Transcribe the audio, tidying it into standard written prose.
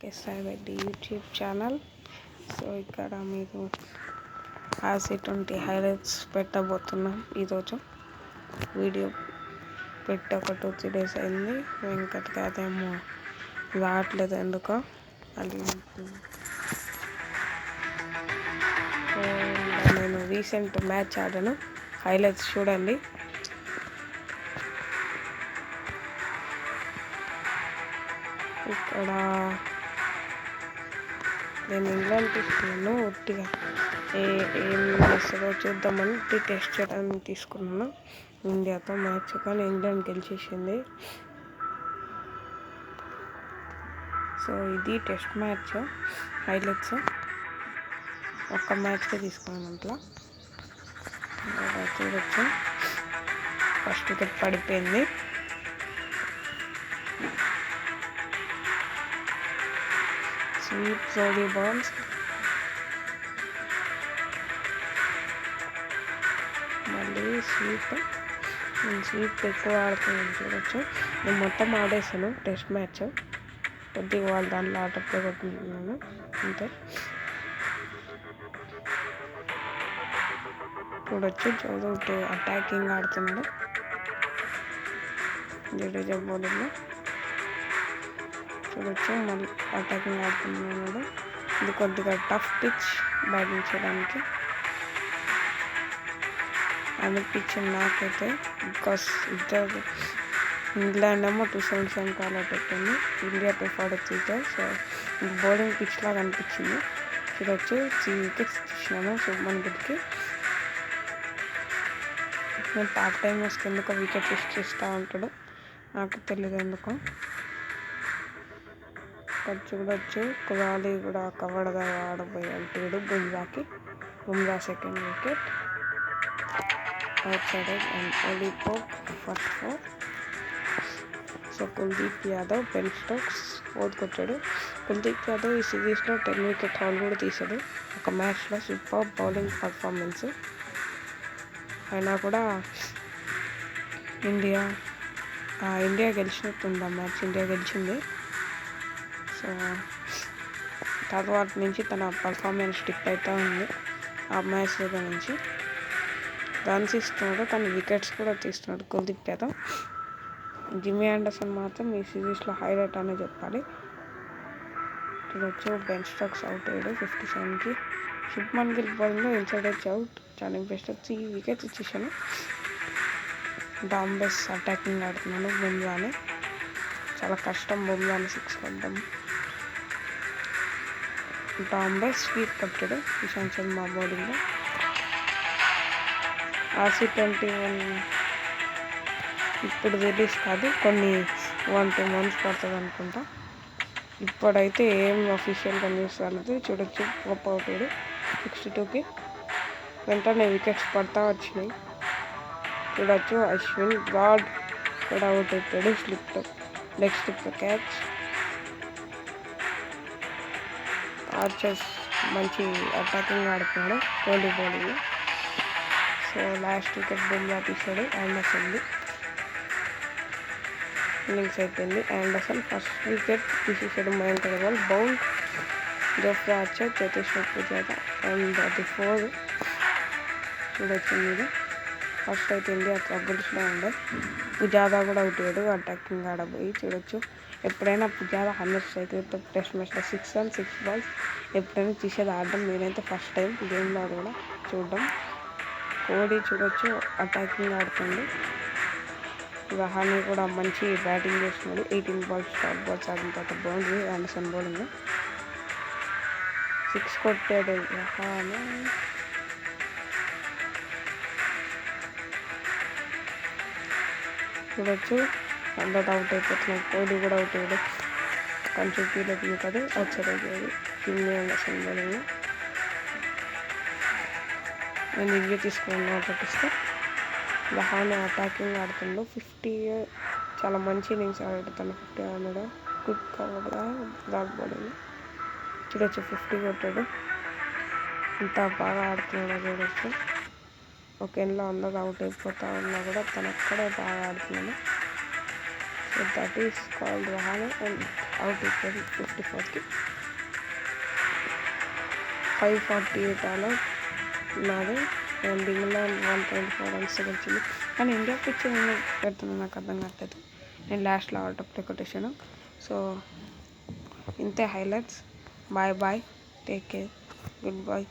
SI Reddy YouTube channel. So ఇక్కడ మీరు RC20 highlights పెట్టబోతున్నాం. ఈరోజు వీడియో పెట్టి ఒక 2-3 days అయింది. వెంకట్కి అదేమో రావట్లేదు ఎందుకో అది. సో నేను రీసెంట్ మ్యాచ్ ఆడాను, హైలైట్స్ చూడండి. ఇక్కడ నేను ఇంగ్లాండ్ తీసుకున్నాను, ఒట్టిగా ఏం చేస్తుందో చూద్దామని టెస్ట్ చేయడానికి తీసుకున్నాను ఇండియాతో మ్యాచ్. కానీ ఇంగ్లాండ్ గెలిచేసింది. సో ఇది టెస్ట్ మ్యాచ్ హైలైట్స్. ఒక్క మ్యాచ్కే తీసుకున్నాను అట్లా. చూడొచ్చు, ఫస్ట్ వికెట్ పడిపోయింది. స్వీప్ జోడీ బాల్స్, మళ్ళీ స్వీప్. నేను స్వీప్ ఎక్కువ ఆడుతున్నాను చూడొచ్చు. నేను మొత్తం ఆడేసాను టెస్ట్ మ్యాచ్, కొద్దిగా వాళ్ళు దాంట్లో ఆట కొట్టుకుంటున్నాను అంతే. చూడొచ్చు చదువుతూ అటాకింగ్ ఆడుతున్నాడు జడేజా బౌలింగ్లో. చూడొచ్చు మళ్ళీ అటాకింగ్ ఆడుతున్నాడు. ఇది కొద్దిగా టఫ్ పిచ్ బ్యాటింగ్ చేయడానికి అనిపించింది నాకైతే. బికాస్ ఇద్దరు ఇంగ్లాండ్ ఏమో 277 కాల్ అవుట్ అయిపోయింది, ఇండియా 243. సో బౌలింగ్ పిచ్ లాగా అనిపించింది. చూడొచ్చు 3 wickets ఇచ్చినాను శుభ్మన్ గిల్కి. నేను పార్ట్ టైం వస్తే ఎందుకో వికెట్ ఇస్తూ ఉంటాడు, నాకు తెలియదు ఎందుకో. ఇక్కడ చూడొచ్చు కురాలి కూడా కవర్గా ఆడబోయి అంటాడు బుమ్రాకి. Bumrah second wicket outside and Ollie Pope first 4. So Kuldeep Yadav, Ben Stokes fourth కొట్టాడు. కుల్దీప్ యాదవ్ ఈ సిరీస్లో 10 wicket haul కూడా తీశాడు ఒక మ్యాచ్లో. Super bowling performance. అయినా కూడా ఇండియా గెలిచినట్టుంది ఆ మ్యాచ్. ఇండియా గెలిచింది. సో తర్వాత నుంచి తన పర్ఫార్మెన్స్ డిప్ అవుతూ ఉంది ఆ మ్యాచ్ దగ్గర నుంచి. రన్స్ ఇస్తున్నాడు కానీ వికెట్స్ కూడా తీస్తున్నాడు కుల్దీప్ యాదవ్. జిమ్మీ ఆండర్సన్ మాత్రం ఈ సిరీస్లో హైలైట్ అనే చెప్పాలి. చూడొచ్చు బెన్ స్టోక్స్ అవుట్ అయ్యాడు 57కి. శుభ్మన్ గిల్ బౌలింగ్లో ఇన్సైడ్ ఎడ్జ్ అవుట్, చాలా ఇంట్రెస్ట్. 3 wickets ఇచ్చేసాను. డాంబెస్ అటాకింగ్ ఆడుతున్నాను బుమ్రాని. చాలా కష్టం బుమ్రాని 6 కొట్టడం. డాంబెస్ స్వీప్ కొట్టాడు ఇషాంత్ శర్మ బౌలింగ్లో. RC21 ఇప్పుడు రిలీజ్ కాదు, కొన్ని 1-2 months పడుతుంది అనుకుంటా. ఇప్పుడైతే ఏం అఫీషియల్గా న్యూస్ రాలేదు. చూడొచ్చు పోప్ అవుట్ అయ్యాడు 62కి. వెంటనే వికెట్స్ పడతా వచ్చినాయి. చూడొచ్చు అశ్విన్ బ్రాడ్ కూడా అవుట్ అయిపోయాడు స్లిప్లో, లెగ్ స్లిప్లో క్యాచ్. ఆర్చర్స్ మంచి అటాకింగ్ ఆడుతున్నాడు కోహ్లీ బౌలింగ్లో. సో లాస్ట్ వికెట్ బుమ్రా తీశాడు ఆండర్సన్ది. ఇన్నింగ్స్ అయిపోయింది. ఆండర్సన్ ఫస్ట్ వికెట్ తీసేసాడు. Mayank Agarwal bowled. Jofra Archer, Cheteshwar Pujara and అది 4. చూడొచ్చు మీరు. ఫస్ట్ అయితే ఇండియా ట్రబుల్స్లో ఉండే. పుజారా కూడా అవుట్ అయ్యాడు అటాకింగ్ ఆడబోయి. చూడొచ్చు ఎప్పుడైనా పుజారా 100 స్ట్రైక్ రేట్తో టెస్ట్ మ్యాచ్లో 6 runs 6 balls ఎప్పుడైనా తీసేది ఆడడం నేనైతే ఫస్ట్ టైం గేమ్లో కూడా చూడడం. కోహ్లీ చూడొచ్చు అటాకింగ్ ఆడుతుంది. రహానే కూడా మంచి బ్యాటింగ్ చేస్తున్నాడు. 18 balls టాప్ బాల్స్ ఆడిన తర్వాత బౌండరీ ఆండర్సన్ బౌలింగ్లో 6 కొట్టాడు రహానే. చూడొచ్చు అందరూ అవుట్ అయిపోతున్నాడు. కోహ్లీ కూడా అవుట్ అయ్యాడు. కొంచెం ఫీల్ అవుతుంది కదా అవుట్ సైడ్ అయిపోయాడు జిమ్మీ ఆండర్సన్ బౌలింగ్లో. నేను రివ్యూ తీసుకున్నాను పట్టిస్తే. రహానే అటాకింగ్ ఆడుతుండు 50. చాలా మంచి ఇన్నింగ్స్ ఆడాడు తను. 50 ఆడాడు. Good cover Broad bowling. చూడొచ్చు 50 కొట్టాడు. ఇంత బాగా ఆడుతున్నాడు చూడొచ్చు. ఒక ఎండ్లో అందరూ అవుట్ అయిపోతా ఉన్నా కూడా తను అక్కడే బాగా ఆడుతున్నాడు. So that is called Rahane. And out ఇచ్చాడు 54కి. 548 ఆల్ నాది అండ్ ఇంగ్లాండ్ 124 రన్స్ వచ్చింది. కానీ ఇండియా పిచ్ పెడుతున్నా నాకు అర్థం కావట్లేదు. నేను లాస్ట్లో అవుట్ ఆఫ్ కొటేషను. సో ఇంతే highlights. Bye bye, take care, good bye.